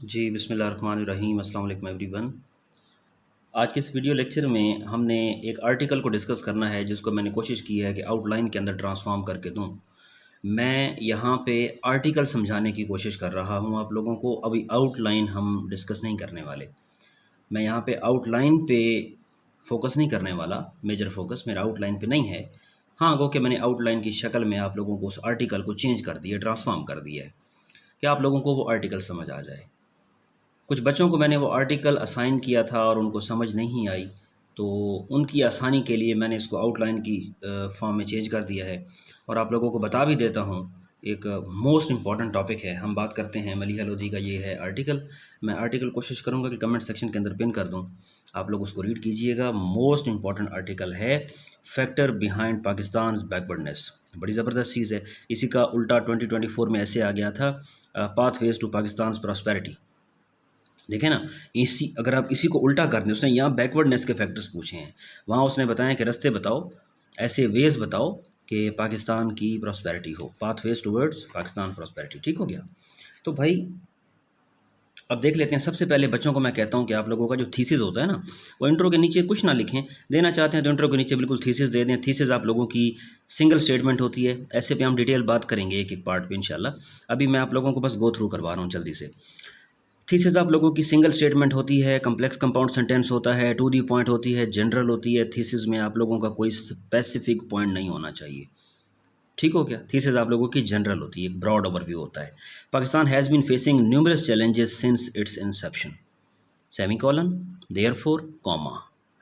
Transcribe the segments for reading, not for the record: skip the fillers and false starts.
जी बिस्मिल्लाहिर्रहमानिर्रहीम अस्सलाम वालेकुम एवरीवन। आज के इस वीडियो लेक्चर में हमने एक आर्टिकल को डिस्कस करना है जिसको मैंने कोशिश की है कि आउटलाइन के अंदर ट्रांसफॉर्म करके दूं। मैं यहाँ पे आर्टिकल समझाने की कोशिश कर रहा हूँ आप लोगों को, अभी आउटलाइन हम डिस्कस नहीं करने वाले। मैं यहाँ पे आउटलाइन पे फोकस नहीं करने वाला, मेजर फोकस मेरा आउटलाइन पे नहीं है। हाँ, गो कि मैंने आउटलाइन की शक्ल में आप लोगों को उस आर्टिकल को चेंज कर दिया, ट्रांसफॉर्म कर दिया है कि आप लोगों को वो आर्टिकल समझ आ जाए। कुछ बच्चों को मैंने वो आर्टिकल असाइन किया था और उनको समझ नहीं आई, तो उनकी आसानी के लिए मैंने इसको आउटलाइन की फॉर्म में चेंज कर दिया है। और आप लोगों को बता भी देता हूँ, एक मोस्ट इम्पॉर्टेंट टॉपिक है, हम बात करते हैं मलिहा लोधी का, ये है आर्टिकल। मैं आर्टिकल कोशिश करूँगा कि कमेंट सेक्शन के अंदर पिन कर दूँ, आप लोग उसको रीड कीजिएगा। मोस्ट इम्पॉर्टेंट आर्टिकल है फैक्टर बिहाइंड पाकिस्तान बैकवर्डनेस। बड़ी ज़बरदस्त चीज़ है। इसी का उल्टा 2024 में ऐसे आ गया था, पाथवेज टू पाकिस्तान प्रॉस्पेरिटी। देखें ना, इसी अगर आप इसी को उल्टा कर दें, उसने यहाँ बैकवर्डनेस के फैक्टर्स पूछे हैं, वहाँ उसने बताया कि रास्ते बताओ, ऐसे वेज बताओ कि पाकिस्तान की प्रॉस्पेरिटी हो, पाथवेज टुवर्ड्स पाकिस्तान प्रॉस्पेरिटी। ठीक हो गया। तो भाई अब देख लेते हैं। सबसे पहले बच्चों को मैं कहता हूँ कि आप लोगों का जो थीसिस होता है ना, वो इंट्रो के नीचे कुछ ना लिखें, देना चाहते हैं तो इंट्रो के नीचे बिल्कुल थीसिस दे दें। थीसिस आप लोगों की सिंगल स्टेटमेंट होती है, ऐसे पे हम डिटेल बात करेंगे एक एक पार्ट पे इंशाल्लाह। अभी मैं आप लोगों को बस गो थ्रू करवा रहा हूँ जल्दी से। थीसिस आप लोगों की सिंगल स्टेटमेंट होती है, कम्प्लेक्स कंपाउंड सेंटेंस होता है, टू दी पॉइंट होती है, जनरल होती है। थीसिस में आप लोगों का कोई स्पेसिफिक पॉइंट नहीं होना चाहिए। ठीक हो गया। थीसिस आप लोगों की जनरल होती है, एक ब्रॉड ओवरव्यू होता है। Pakistan has been facing numerous challenges since its inception, semicolon, therefore, comma.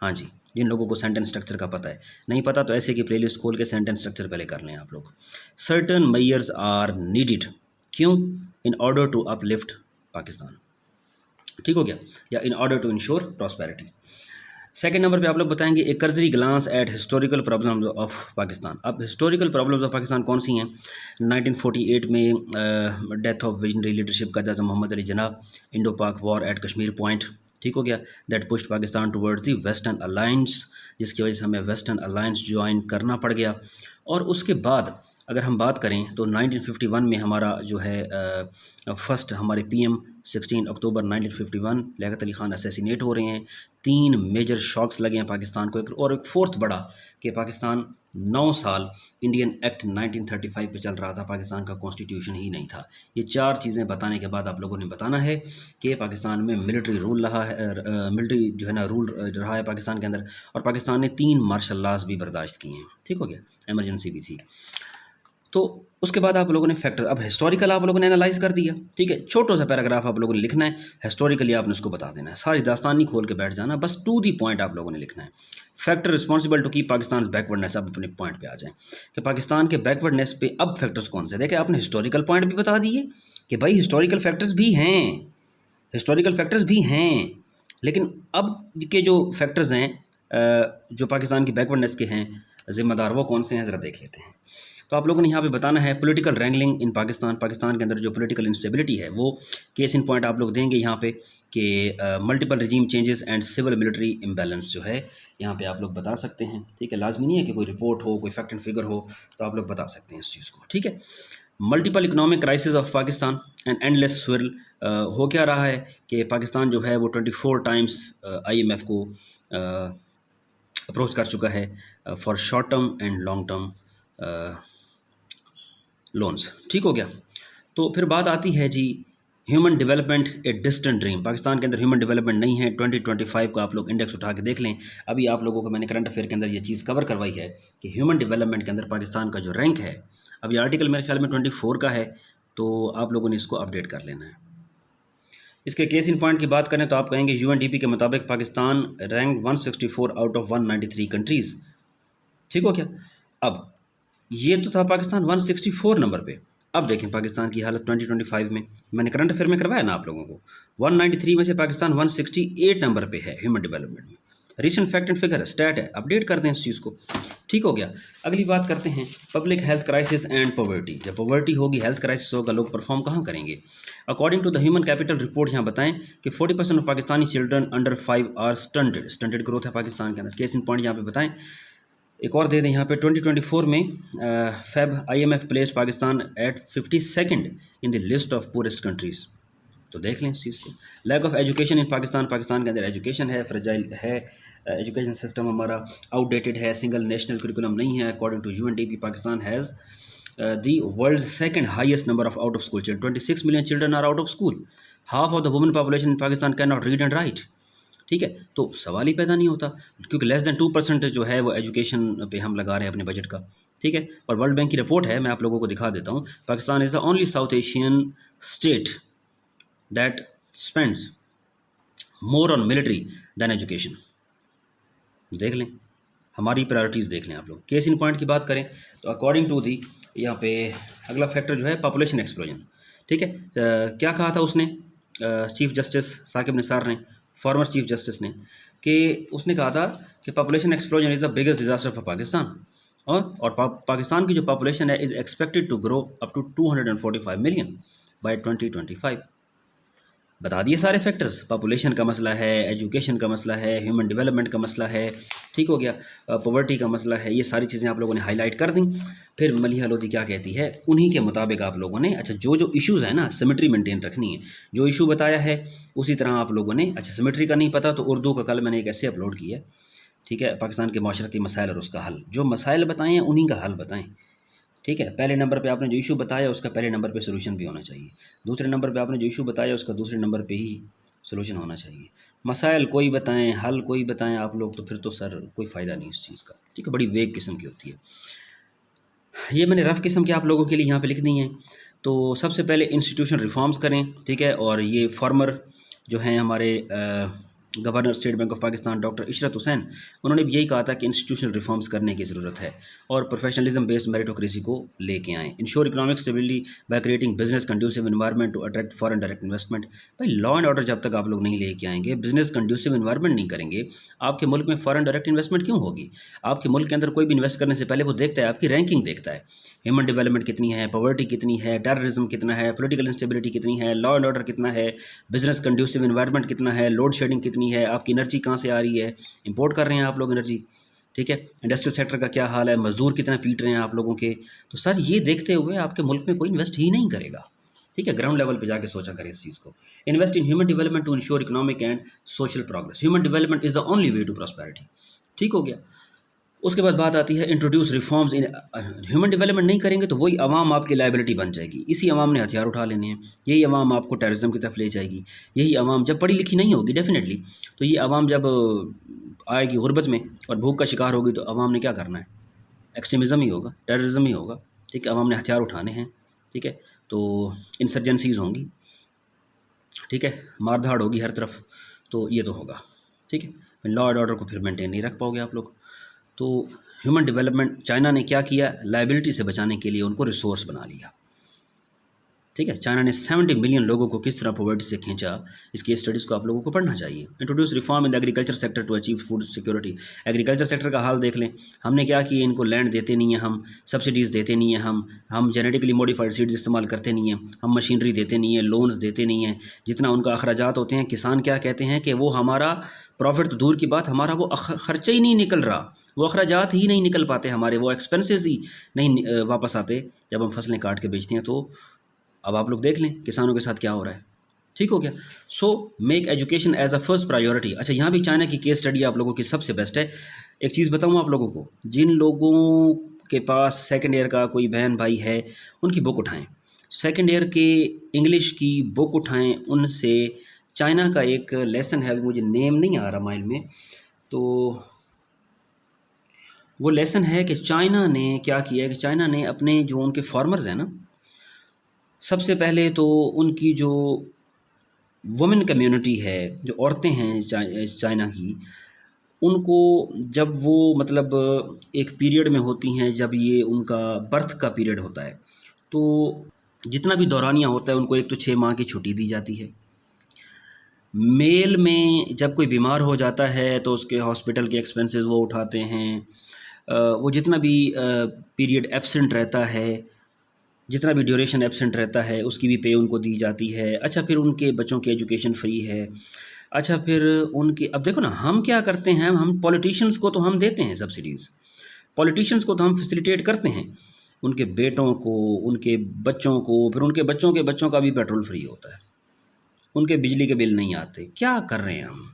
हाँ जी, जिन लोगों को सेंटेंस स्ट्रक्चर का पता है, नहीं पता तो ऐसे की प्लेलिस्ट खोल के सेंटेंस स्ट्रक्चर पहले कर लें आप लोग। सर्टन मेजर्स आर नीडिड, क्यों? In order to uplift Pakistan. ठीक हो गया, या in order to ensure prosperity. Second number पे आप लोग बताएंगे एक cursory glance at historical problems of Pakistan. अब हिस्टोरिकल प्रॉब्लम्स ऑफ पाकिस्तान कौन सी हैं? 1948 में death of visionary leadership Quaid Azam Mohammad Ali Jinnah, Indo Pak war at Kashmir point. ठीक हो गया, that pushed Pakistan towards the western alliance, जिसकी वजह से हमें वेस्टर्न अलायंस ज्वाइन करना पड़ गया। और उसके बाद अगर हम बात करें तो 1951 में हमारा जो है फर्स्ट हमारे पीएम 16 अक्टूबर 1951 लियाकत अली ख़ान असैसिनेट हो रहे हैं। 3 मेजर शॉक्स लगे हैं पाकिस्तान को, और एक फोर्थ बड़ा कि पाकिस्तान 9 साल इंडियन एक्ट 1935 पे चल रहा था, पाकिस्तान का कॉन्स्टिट्यूशन ही नहीं था। ये 4 चीज़ें बताने के बाद आप लोगों ने बताना है कि पाकिस्तान में मिलिट्री रूल रहा है, मिलिट्री जो है ना रूल रहा है पाकिस्तान के अंदर, और पाकिस्तान ने 3 मार्शल लॉज भी बर्दाश्त किए हैं। ठीक हो गया, एमरजेंसी भी थी। तो उसके बाद आप लोगों ने फैक्टर, अब हिस्टोरिकल आप लोगों ने एनालाइज कर दिया। ठीक है, छोटा सा पैराग्राफ आप लोगों ने लिखना है, हिस्टोरिकली आपने उसको बता देना है, सारी दास्तान नहीं खोल के बैठ जाना, बस टू दी पॉइंट आप लोगों ने लिखना है। Factor responsible to keep Pakistan backwardness. अब अपने पॉइंट पे आ जाएं कि पाकिस्तान के बैकवर्डनेस पे अब फैक्टर्स कौन से। देखिए, आपने हिस्टोरिकल पॉइंट भी बता दिए कि भाई हिस्टोरिकल फैक्टर्स भी हैं, हिस्टोरिकल फैक्टर्स भी हैं, लेकिन अब के जो फैक्टर्स हैं जो पाकिस्तान की बैकवर्डनेस के हैं ज़िम्मेदार, वो कौन से हैं ज़रा देख लेते हैं। तो आप लोगों ने यहाँ पे बताना है पॉलिटिकल रैंगलिंग इन पाकिस्तान, पाकिस्तान के अंदर जो पॉलिटिकल इंस्टेबिलिटी है वो केस इन पॉइंट आप लोग देंगे यहाँ पे कि multiple regime changes and civil military imbalance जो है यहाँ पे आप लोग बता सकते हैं। ठीक है, लाजमी नहीं है कि कोई रिपोर्ट हो, कोई फैक्ट एंड फिगर हो, तो आप लोग बता सकते हैं इस चीज़ को। ठीक है, multiple economic crisis of Pakistan and endless spiral. हो क्या रहा है कि पाकिस्तान जो है वो 24 टाइम्स IMF को अप्रोच कर चुका है for short term and long term loans. ठीक हो गया। तो फिर बात आती है जी human development a distant dream. Pakistan के अंदर ह्यूमन डेवलपमेंट नहीं है। 2025 का आप लोग इंडेक्स उठा के देख लें। अभी आप लोगों को मैंने करंट अफेयर के अंदर ये चीज़ कवर करवाई है कि ह्यूमन डेवलपमेंट के अंदर पाकिस्तान का जो रैंक है, अब ये आर्टिकल मेरे ख्याल में 24 का है, तो आप लोगों ने इसको अपडेट कर लेना है। इसके केस इन पॉइंट की बात करें तो आप कहेंगे UNDP के मुताबिक Pakistan rank 164 out of 193 countries. ठीक हो गया। अब ये तो था पाकिस्तान 164 नंबर पे। अब देखें पाकिस्तान की हालत 2025 में, मैंने करंट अफेयर में करवाया ना आप लोगों को, 193 में से पाकिस्तान 168 नंबर पे है ह्यूमन डेवलपमेंट में। Recent fact and figure stat है, अपडेट कर दें इस चीज़ को। ठीक हो गया। अगली बात करते हैं public health crisis and poverty. जब पॉवर्टी होगी, हेल्थ क्राइसिस होगा, लोग परफॉर्म कहाँ करेंगे? According to the human capital report यहाँ बताएं कि 40% of Pakistani children under 5 are stunted. Stunted growth है पाकिस्तान के अंदर। केस इन पॉइंट यहाँ पे बताएं, एक और दे दें यहाँ पे 2024 में Feb IMF placed Pakistan at 52nd in the list of poorest countries. तो देख लें इस चीज़ को। Lack of education in Pakistan, Pakistan के अंदर एजुकेशन है, फ्रेजाइल है, एजुकेशन सिस्टम हमारा आउटडेटेड है, सिंगल नेशनल करिकुलम नहीं है। According to UNDP, Pakistan has the world second highest number of out of school children. 26 million children are out of school. Half of the women population in Pakistan can not read and right. ठीक है, तो सवाल ही पैदा नहीं होता, क्योंकि less than 2% जो है वो एजुकेशन पे हम लगा रहे हैं अपने बजट का। ठीक है, और वर्ल्ड बैंक की रिपोर्ट है, मैं आप लोगों को दिखा देता हूँ। Pakistan is the only South Asian state that spends more on military than education. देख लें, हमारी प्रायोरिटीज़ देख लें आप लोग। केस इन पॉइंट की बात करें तो अकॉर्डिंग टू दी, यहाँ पे अगला फैक्टर जो है पॉपुलेशन एक्सप्लोजन। ठीक है, क्या कहा था उसने, चीफ जस्टिस साकिब निसार ने, फॉर्मर चीफ जस्टिस ने, कि उसने कहा था कि population explosion is the biggest disaster for Pakistan. और पाकिस्तान की जो पॉपुलेशन है is expected to grow up to 245 million by 2025। बता दिए सारे फैक्टर्स, पॉपुलेशन का मसला है, एजुकेशन का मसला है, ह्यूमन डेवलपमेंट का मसला है, ठीक हो गया, पॉवर्टी का मसला है, ये सारी चीज़ें आप लोगों ने हाईलाइट कर दी। फिर मलिहा लोधी क्या कहती है, उन्हीं के मुताबिक आप लोगों ने अच्छा जो जो इश्यूज़ हैं ना, सिमेट्री मेंटेन रखनी है। जो इशू बताया है उसी तरह आप लोगों ने, अच्छा सिमेट्री का नहीं पता तो उर्दू का कल मैंने एक ऐसे अपलोड किया, ठीक है, पाकिस्तान के माशरती मसाइल और उसका हल। जो मसाइल बताएँ हैं उन्हीं का हल बताएँ। ठीक है, पहले नंबर पे आपने जो इशू बताया उसका पहले नंबर पे सोल्यूशन भी होना चाहिए। दूसरे नंबर पे आपने जो इशू बताया उसका दूसरे नंबर पे ही सोल्यूशन होना चाहिए। मसाइल कोई बताएं, हल कोई बताएं आप लोग, तो फिर तो सर कोई फ़ायदा नहीं इस चीज़ का। ठीक है, बड़ी वेग किस्म की होती है। ये मैंने रफ़ किस्म के आप लोगों के लिए यहाँ पे लिख दी हैं। तो सबसे पहले इंस्टीट्यूशन रिफॉर्म्स करें, ठीक है, और ये फॉर्मर जो हैं हमारे governor state bank of Pakistan doctor Ishrat Hussain, उन्होंने भी यही कहा था कि इंस्टीट्यूशनल रिफॉर्म्स करने की ज़रूरत है और प्रोफेशनलिज्म बेस्ड मेरिटोक्रेसी को लेके आएँ। Ensure economic stability by creating business conducive environment to attract foreign direct investment. भाई लॉ एंड ऑर्डर जब तक आप लोग नहीं लेके आएंगे, बिजनेस कंड्यूसिव एनवायरनमेंट नहीं करेंगे, आपके मुल्क में फॉरेन डायरेक्ट इन्वेस्टमेंट क्यों होगी? आपके मुल्क के अंदर कोई भी इन्वेस्ट करने से पहले वो देखता है, आपकी रैंकिंग देखता है, ह्यूमन डेवलपमेंट कितनी है, पॉवर्टी कितनी है, टेररिज्म कितना है, पॉलिटिकल इंस्टेबिलिटी कितनी है, लॉ एंड ऑर्डर कितना है, बिजनेस कंड्यूसिव एनवायरनमेंट कितना है, लोड शेडिंग कितनी है, आपकी एनर्जी कहाँ से आ रही है, इंपोर्ट कर रहे हैं आप लोग एनर्जी, ठीक है, इंडस्ट्रियल सेक्टर का क्या हाल है, मजदूर कितना पीट रहे हैं आप लोगों के। तो सर ये देखते हुए आपके मुल्क में कोई इन्वेस्ट ही नहीं करेगा। ठीक है, ग्राउंड लेवल पे जाके सोचा करें इस चीज़ को। Invest in human development to ensure economic and social progress. Human development is the only way to prosperity. ठीक हो गया। उसके बाद बात आती है introduce reforms in. Human development नहीं करेंगे तो वही अवाम आपकी लाइबिलिटी बन जाएगी, इसी अवाम ने हथियार उठा लेने हैं, यही अवाम आपको टेररिज्म की तरफ ले जाएगी। यही अवाम जब पढ़ी लिखी नहीं होगी डेफिनेटली, तो ये अवाम जब आएगी गुर्बत में और भूख का शिकार होगी तो अवाम ने क्या करना है, एक्सट्रीमिज़म ही होगा, टेररिज्म ही होगा। ठीक है, अवाम ने हथियार उठाने हैं। ठीक है, तो इंसर्जेंसीज होंगी, ठीक है, मारधाड़ होगी हर तरफ, तो ये तो होगा। ठीक है, लॉ एंड ऑर्डर को फिर मेंटेन नहीं रख पाओगे आप लोग। तो ह्यूमन डेवलपमेंट चाइना ने क्या किया, लायबिलिटी से बचाने के लिए उनको रिसोर्स बना लिया। ठीक है, चाइना ने 70 मिलियन लोगों को किस तरह पॉवर्टी से खींचा, इसकी स्टडीज़ को आप लोगों को पढ़ना चाहिए। Introduce reform in the agriculture sector to achieve food security. Agriculture sector का हाल देख लें, हमने क्या किया, इनको लैंड देते नहीं हैं, हम सब्सिडीज़ देते नहीं हैं, हम जेनेटिकली मॉडिफाइड सीड्स इस्तेमाल करते नहीं हैं, हम मशीनरी देते नहीं हैं, लोन्स देते नहीं हैं। जितना उनका अखराजात होते हैं, किसान क्या कहते हैं कि वो हमारा प्रॉफिट तो दूर की बात, हमारा वो खर्चा ही नहीं निकल रहा, वो अखराजात ही नहीं निकल पाते हमारे, वो एक्सपेंसेस ही नहीं वापस आते जब हम फसलें काट के बेचते हैं। तो अब आप लोग देख लें किसानों के साथ क्या हो रहा है। ठीक हो गया। So make education as a first priority. अच्छा, यहाँ भी चाइना की केस स्टडी आप लोगों की सबसे बेस्ट है। एक चीज़ बताऊँ आप लोगों को, जिन लोगों के पास सेकेंड ईयर का कोई बहन भाई है, उनकी बुक उठाएं, सेकेंड ईयर के इंग्लिश की बुक उठाएं, उनसे चाइना का एक लेसन है, मुझे नेम नहीं आ रहा माइंड में, तो वो लेसन है कि चाइना ने क्या किया, कि चाइना ने अपने जो उनके फार्मर्स हैं ना, सबसे पहले तो उनकी जो वुमेन कम्युनिटी है, जो औरतें हैं चाइना की, उनको जब वो मतलब एक पीरियड में होती हैं, जब ये उनका बर्थ का पीरियड होता है, तो जितना भी दौरानिया होता है उनको एक तो 6 माह की छुट्टी दी जाती है। मेल में जब कोई बीमार हो जाता है तो उसके हॉस्पिटल के एक्सपेंसेस वो उठाते हैं। वो जितना भी पीरियड एब्सेंट रहता है, जितना भी ड्यूरेशन एब्सेंट रहता है, उसकी भी पे उनको दी जाती है। अच्छा, फिर उनके बच्चों की एजुकेशन फ्री है। अच्छा, फिर उनके, अब देखो ना, हम क्या करते हैं, हम पॉलिटिशियंस को तो हम देते हैं सब्सिडीज़, पॉलिटिशियंस को तो हम फैसिलिटेट करते हैं, उनके बेटों को, उनके बच्चों को, फिर उनके बच्चों के बच्चों का भी पेट्रोल फ्री होता है। उनके बिजली के बिल नहीं आते। क्या कर रहे हैं हम?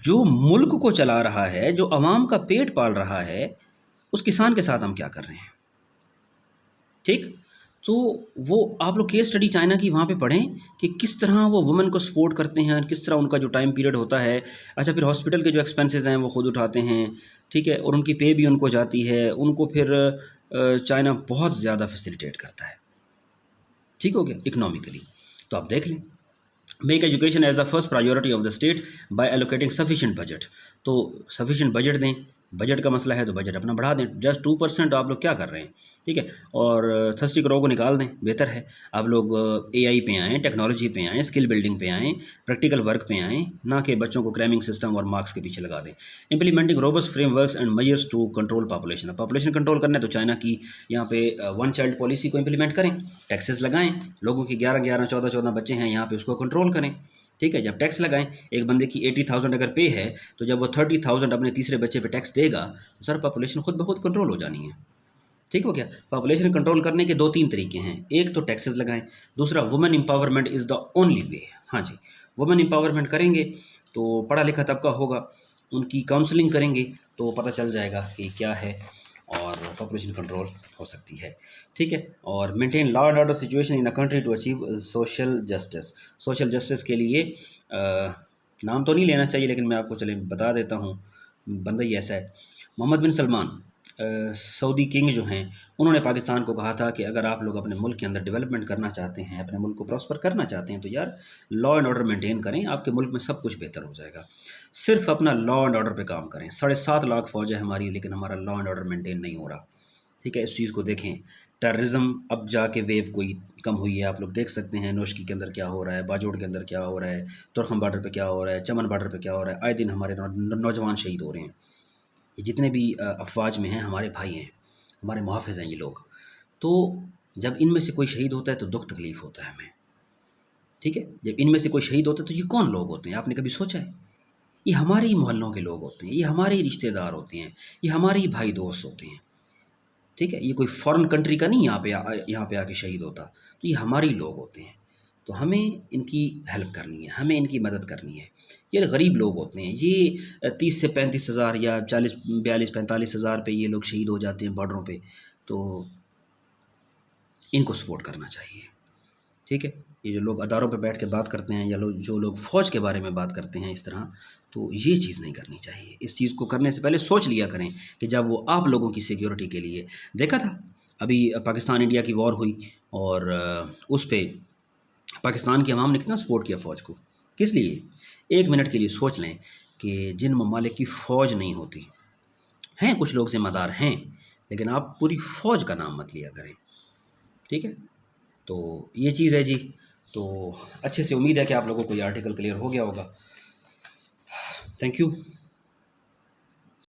जो मुल्क को चला रहा है, जो अवाम का पेट पाल रहा है, उस किसान के साथ हम क्या कर रहे हैं? ठीक? तो वो आप लोग केस स्टडी चाइना की वहाँ पे पढ़ें कि किस तरह वो वुमेन को सपोर्ट करते हैं, किस तरह उनका जो टाइम पीरियड होता है। अच्छा, फिर हॉस्पिटल के जो एक्सपेंसेस हैं वो खुद उठाते हैं, ठीक है, और उनकी पे भी उनको जाती है, उनको फिर चाइना बहुत ज़्यादा फैसिलिटेट करता है। ठीक हो गया इकोनॉमिकली। तो आप देख लें, make education as the first priority of the state by allocating sufficient budget. तो सफिशिएंट बजट दें, बजट का मसला है तो बजट अपना बढ़ा दें। जस्ट 2% आप लोग क्या कर रहे हैं? ठीक है, और थर्स्टी क्रॉ को निकाल दें, बेहतर है। आप लोग एआई पे आएँ, टेक्नोलॉजी पे आएँ, स्किल बिल्डिंग पे आएँ, प्रैक्टिकल वर्क पे आएँ, ना कि बच्चों को क्रैमिंग सिस्टम और मार्क्स के पीछे लगा दें। Implementing robust frameworks and measures to control population. Population control करना है तो चाइना की यहाँ पे वन चाइल्ड पॉलिसी को इम्प्लीमेंट करें, टैक्सेस लगाएं, लोगों की 11-11, 14-14 बच्चे हैं यहाँ पे, उसको कंट्रोल करें। ठीक है, जब टैक्स लगाएं, एक बंदे की 80,000 अगर पे है तो जब वो 30,000 अपने तीसरे बच्चे पे टैक्स देगा तो सर पॉपुलेशन खुद ब खुद कंट्रोल हो जानी है। ठीक हो गया? पॉपुलेशन कंट्रोल करने के 2-3 तरीके हैं। एक तो टैक्सेस लगाएं, दूसरा women empowerment is the only वे। हाँ जी, वुमेन एम्पावरमेंट करेंगे तो पढ़ा लिखा तबका होगा, उनकी काउंसलिंग करेंगे तो पता चल जाएगा कि क्या है, और पॉपुलेशन कंट्रोल हो सकती है। ठीक है, और maintain law and order situation in a country to achieve social justice. Social justice के लिए नाम तो नहीं लेना चाहिए, लेकिन मैं आपको चले बता देता हूँ, बंदा ही ऐसा है। मोहम्मद बिन सलमान सऊदी किंग जो हैं, उन्होंने पाकिस्तान को कहा था कि अगर आप लोग अपने मुल्क के अंदर डेवलपमेंट करना चाहते हैं, अपने मुल्क को प्रॉस्पर करना चाहते हैं, तो यार लॉ एंड ऑर्डर मेंटेन करें, आपके मुल्क में सब कुछ बेहतर हो जाएगा। सिर्फ अपना लॉ एंड ऑर्डर पे काम करें। 7.5 लाख फौज है हमारी, लेकिन हमारा लॉ एंड ऑर्डर मेंटेन नहीं हो रहा। ठीक है, इस चीज़ को देखें। टेररिज्म अब जाके वेव कोई कम हुई है, आप लोग देख सकते हैं नोशकी के अंदर क्या हो रहा है, बाजोड़ के अंदर क्या हो रहा है, तुरखम बॉर्डर पे क्या हो रहा है, चमन बॉर्डर पे क्या हो रहा है। आए दिन हमारे नौजवान शहीद हो रहे हैं। ये जितने भी अफवाज में हैं हमारे भाई हैं, हमारे मुहाफ़िज़ हैं ये लोग। तो जब इनमें से कोई शहीद होता है तो दुख तकलीफ़ होता है हमें। ठीक है, जब इनमें से कोई शहीद होता है तो ये कौन लोग होते हैं, आपने कभी सोचा है? ये हमारे ही मोहल्लों के लोग होते हैं, ये हमारे ही रिश्तेदार होते हैं, ये हमारे ही भाई दोस्त होते हैं। ठीक है, ये कोई फॉरेन कंट्री का नहीं यहाँ पे आके शहीद होता, तो ये हमारे ही लोग होते हैं। तो हमें इनकी हेल्प करनी है, हमें इनकी मदद करनी है। ये गरीब लोग होते हैं, ये 30 से 35 हज़ार या 40, 42, 45 हज़ार पे ये लोग शहीद हो जाते हैं बॉर्डरों पे, तो इनको सपोर्ट करना चाहिए। ठीक है, ये जो लोग अदारों पे बैठ के बात करते हैं, या जो लोग फ़ौज के बारे में बात करते हैं इस तरह, तो ये चीज़ नहीं करनी चाहिए। इस चीज़ को करने से पहले सोच लिया करें कि जब वो आप लोगों की सिक्योरिटी के लिए। देखा था अभी पाकिस्तान इंडिया की वॉर हुई, और उस पे पाकिस्तान की आवाम ने कितना सपोर्ट किया फ़ौज को। किस लिए? 1 मिनट के लिए सोच लें कि जिन ममालिक की फ़ौज नहीं होती, हैं कुछ लोग ज़िम्मेदार हैं, लेकिन आप पूरी फ़ौज का नाम मत लिया करें। ठीक है, तो ये चीज़ है जी। तो अच्छे से उम्मीद है कि आप लोगों को ये आर्टिकल क्लियर हो गया होगा। Thank you.